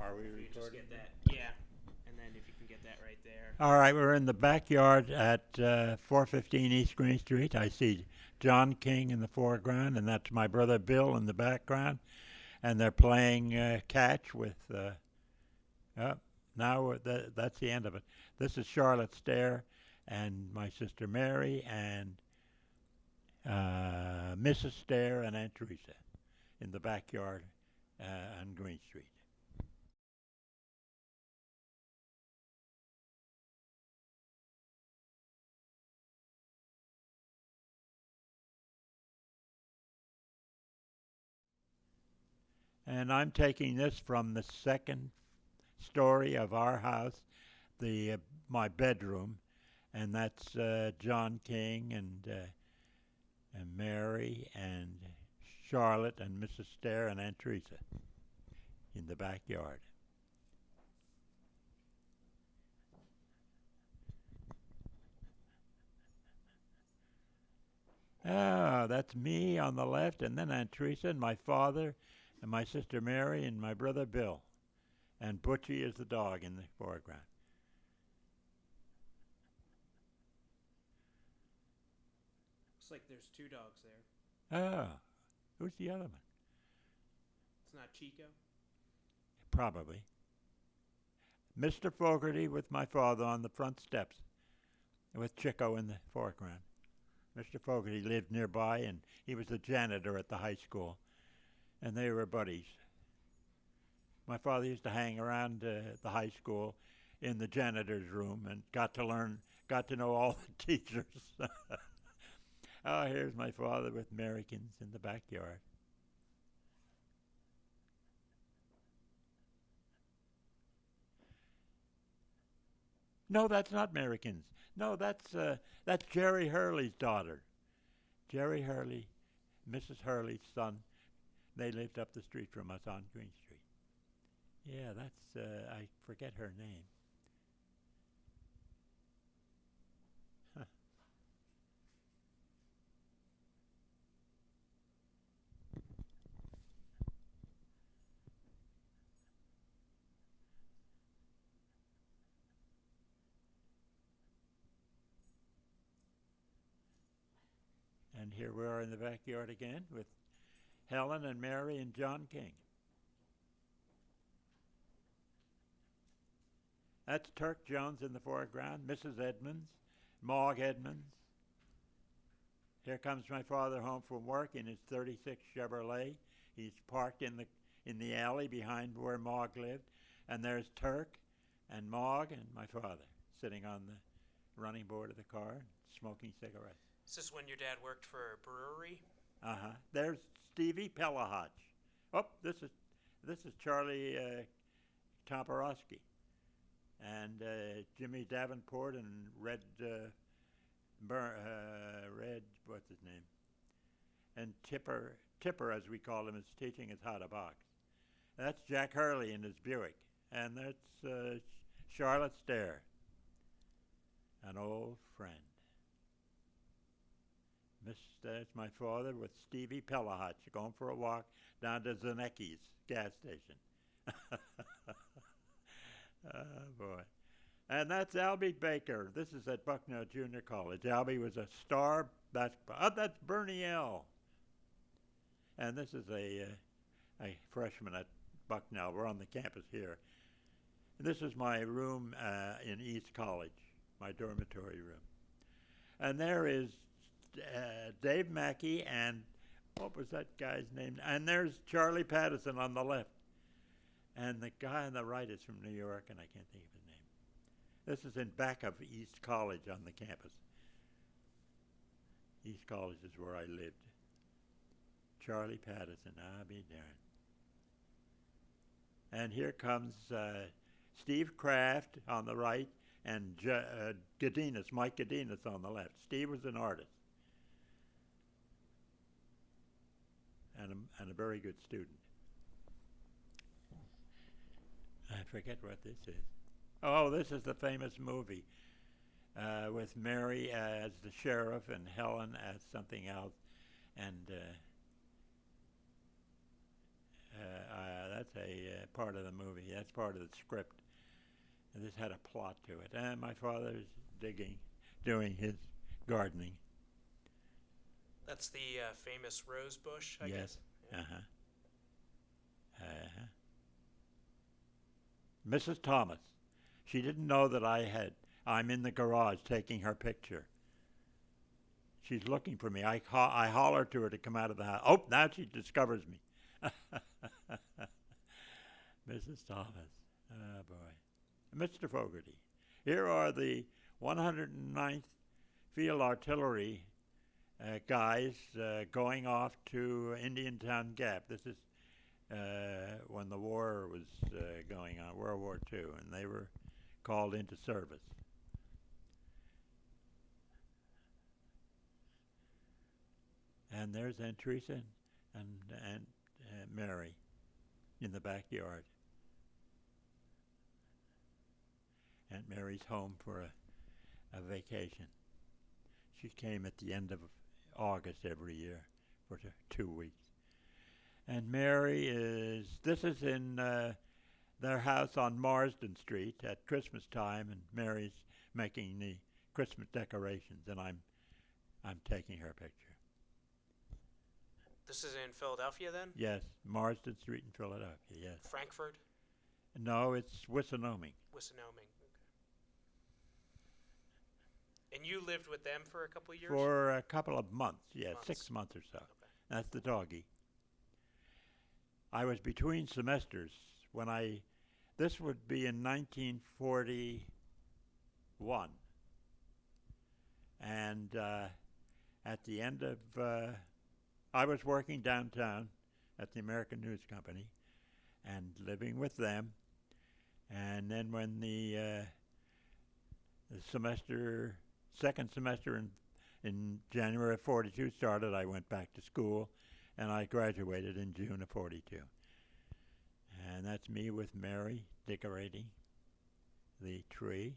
Are we If you just recording? get that, yeah, and then if you can get that right there. All right, we're in the backyard at 415 East Green Street. I see John King in the foreground, and that's my brother Bill in the background. And they're playing catch with. Uh, now that's the end of it. This is Charlotte Stair and my sister Mary and Mrs. Stair and Aunt Teresa in the backyard on Green Street. And I'm taking this from the second story of our house, the my bedroom, and that's John King and Mary and Charlotte and Mrs. Stair and Aunt Teresa in the backyard. Ah, that's me on the left, and then Aunt Teresa and my father and my sister Mary and my brother Bill. And Butchie is the dog in the foreground. Looks like there's two dogs there. Ah, who's the other one? It's not Chico. Probably. Mr. Fogarty with my father on the front steps, with Chico in the foreground. Mr. Fogarty lived nearby, and he was the janitor at the high school, and they were buddies. My father used to hang around the high school in the janitor's room and got to know all the teachers. Oh, here's my father with Americans in the backyard. No, that's not Americans. No, that's Jerry Hurley's daughter. Jerry Hurley, Mrs. Hurley's son. They lived up the street from us on Green Street. Yeah, that's I forget her name. Huh. And here we are in the backyard again with Helen and Mary and John King. That's Turk Jones in the foreground, Mrs. Edmonds, Maug Edmonds. Here comes my father home from work in his 36 Chevrolet. He's parked in the alley behind where Maug lived. And there's Turk and Maug and my father sitting on the running board of the car smoking cigarettes. Is this when your dad worked for a brewery? Uh-huh. There's Stevie Pelahotch. Oh, this is Charlie Tomporowski and Jimmy Davenport and Red, what's his name? And Tipper, as we call him, is teaching us how to box. That's Jack Hurley in his Buick, and that's Charlotte Stair, an old friend. That's my father with Stevie Pelahotch going for a walk down to Zanecki's gas station. Oh, boy. And that's Albie Baker. This is at Bucknell Junior College. Albie was a star basketball. Oh, that's Bernie L. And this is a freshman at Bucknell. We're on the campus here. And this is my room in East College, my dormitory room. And there is Dave Mackey and what was that guy's name? And there's Charlie Patterson on the left. And the guy on the right is from New York, and I can't think of his name. This is in back of East College on the campus. East College is where I lived. Charlie Patterson, I'll be darned. And here comes Steve Kraft on the right and Mike Gadinas on the left. Steve was an artist and a very good student. I forget what this is. Oh, this is the famous movie with Mary as the sheriff and Helen as something else. And that's a part of the movie. That's part of the script. And this had a plot to it. And my father's doing his gardening. That's the famous rose bush, I Yes. guess. Yeah. Mrs. Thomas. She didn't know that I'm in the garage taking her picture. She's looking for me. I holler to her to come out of the house. Oh, now she discovers me. Mrs. Thomas. Oh, boy. Mr. Fogarty. Here are the 109th Field Artillery guys going off to Indiantown Gap. This is when the war was going on, World War II, and they were called into service. And there's Aunt Teresa and Mary in the backyard. Aunt Mary's home for a vacation. She came at the end of August every year for 2 weeks. And this is in their house on Marsden Street at Christmas time, and Mary's making the Christmas decorations, and I'm taking her picture. This is in Philadelphia, then? Yes, Marsden Street in Philadelphia, yes. Frankfurt? No, it's Wissanooming. Wissanooming, okay. And you lived with them for a couple of years? For a couple of months, yes, 6 months or so. Okay. That's the doggie. I was between semesters when this would be in 1941. And at the end of, I was working downtown at the American News Company and living with them. And then when the second semester in January of 42 started, I went back to school, and I graduated in June of 42. And that's me with Mary decorating the tree.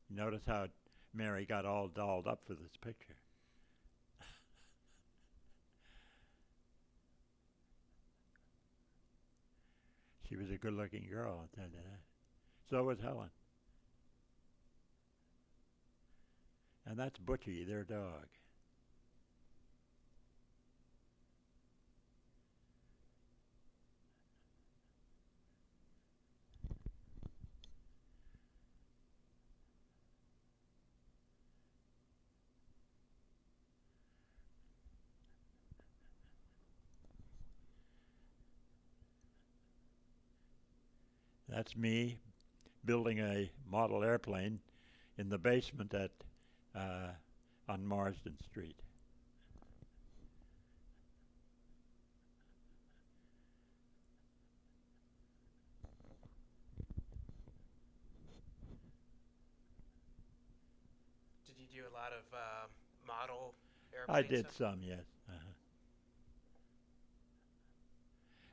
Notice how Mary got all dolled up for this picture. She was a good-looking girl, I'll tell you that. So was Helen. And that's Butchie, their dog. That's me building a model airplane in the basement on Marsden Street. Did you do a lot of model I airplanes? did some, yes.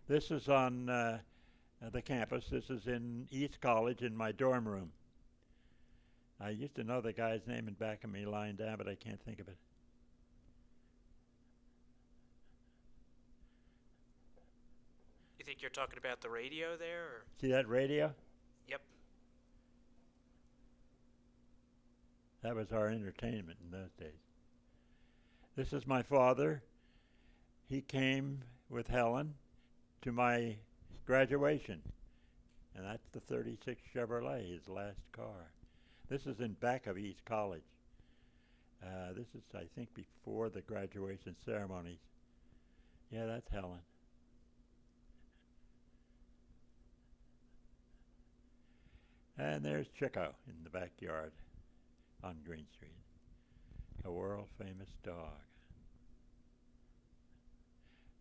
This is on the campus. This is in East College in my dorm room. I used to know the guy's name in back of me lying down, but I can't think of it. You think you're talking about the radio there? Or? See that radio? Yep. That was our entertainment in those days. This is my father. He came with Helen to my graduation, and that's the 36 Chevrolet, his last car. This is in back of East College. This is, I think, before the graduation ceremonies. Yeah, that's Helen. And there's Chico in the backyard on Green Street, a world-famous dog.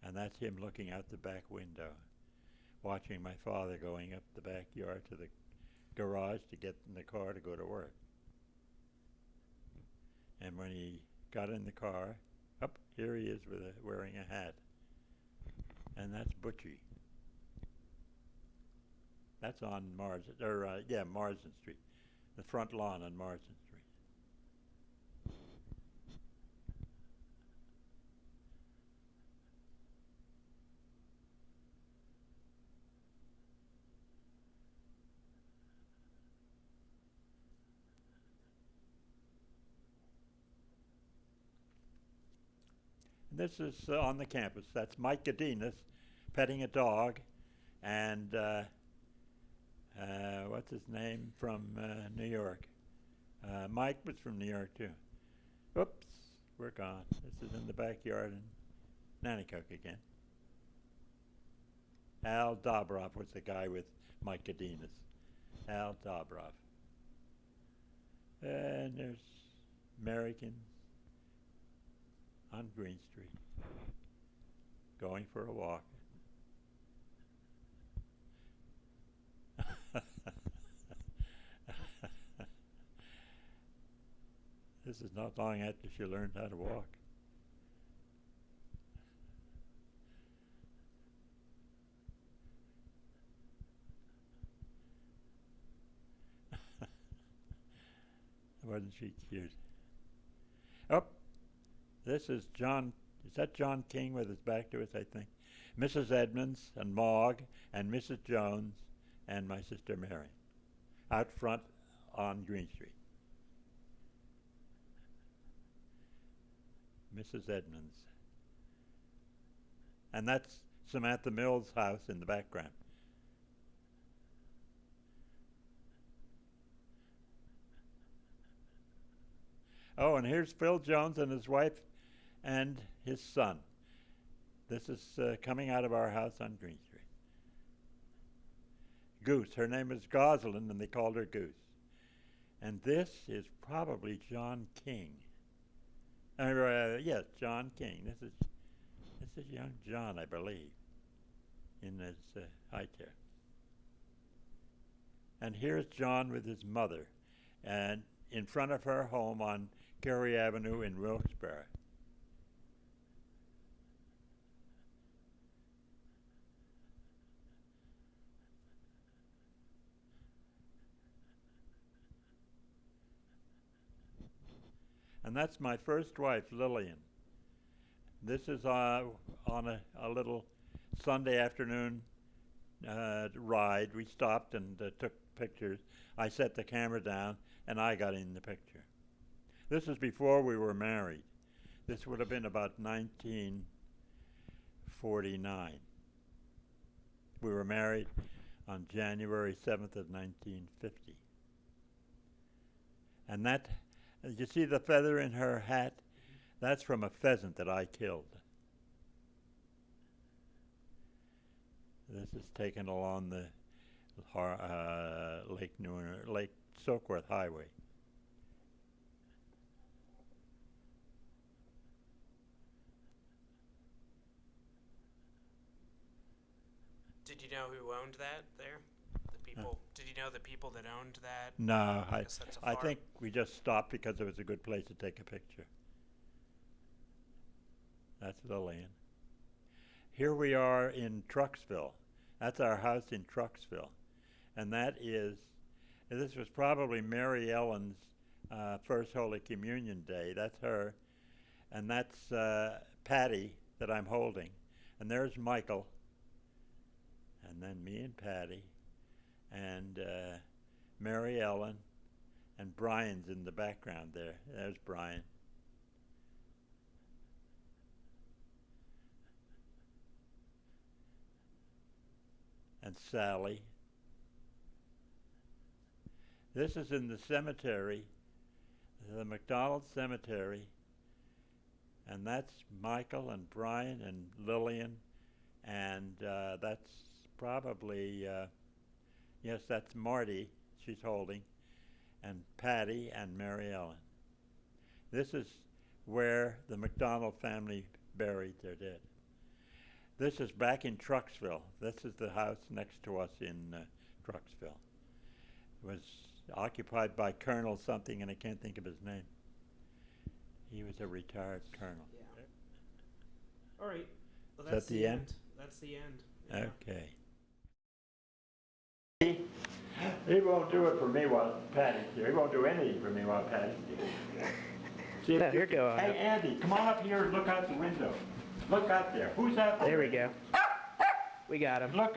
And that's him looking out the back window, watching my father going up the backyard to the garage to get in the car to go to work. And when he got in the car. Up, here he is wearing a hat. And that's Butchie. That's on Marsden, Marsden Street. The front lawn on Marsden Street. This is on the campus. That's Mike Godinez petting a dog, and what's his name from New York? Mike was from New York too. Oops, we're gone. This is in the backyard in Nanticoke again. Al Dobrov was the guy with Mike Godinez. Al Dobrov. And there's Americans on Green Street, going for a walk. This is not long after she learned how to walk. Wasn't she cute? Oh, this is John. Is that John King with his back to us, I think? Mrs. Edmonds and Mogg and Mrs. Jones and my sister Mary out front on Green Street. Mrs. Edmonds. And that's Samantha Mills' house in the background. Oh, and here's Phil Jones and his wife and his son. This is coming out of our house on Green Street. Goose. Her name is Gosselin, and they called her Goose. And this is probably John King. Yes, John King. This is young John, I believe, in his high chair. And here's John with his mother, and in front of her home on Cary Avenue in Wilkes Barre. And that's my first wife, Lillian. This is on a little Sunday afternoon ride. We stopped and took pictures. I set the camera down, and I got in the picture. This is before we were married. This would have been about 1949. We were married on January 7th of 1950. And that, you see the feather in her hat? That's from a pheasant that I killed. This is taken along the Lake Soakworth Highway. Did you know who owned that there? The people. Did you know the people that owned that? No, I farm. think we just stopped because it was a good place to take a picture. That's Lillian. Here we are in Trucksville. That's our house in Trucksville. And this was probably Mary Ellen's First Holy Communion Day. That's her. And that's Patty that I'm holding. And there's Michael. And then me and Patty. And Mary Ellen. And Brian's in the background there. There's Brian. And Sally. This is in the cemetery, the McDonald Cemetery, and that's Michael and Brian and Lillian, and that's probably, yes, that's Marty she's holding, and Patty and Mary Ellen. This is where the McDonald family buried their dead. This is back in Trucksville. This is the house next to us in Trucksville. It was occupied by Colonel something, and I can't think of his name. He was a retired colonel. Yeah. All right. Well, Is that the end? That's the end. Yeah. Okay. He won't do it for me while Patty's here. He won't do anything for me while Patty's here. See, No, you're going. Hey, Andy, come on up here and look out the window. Look out there. Who's out there? There we go. We got him. Look.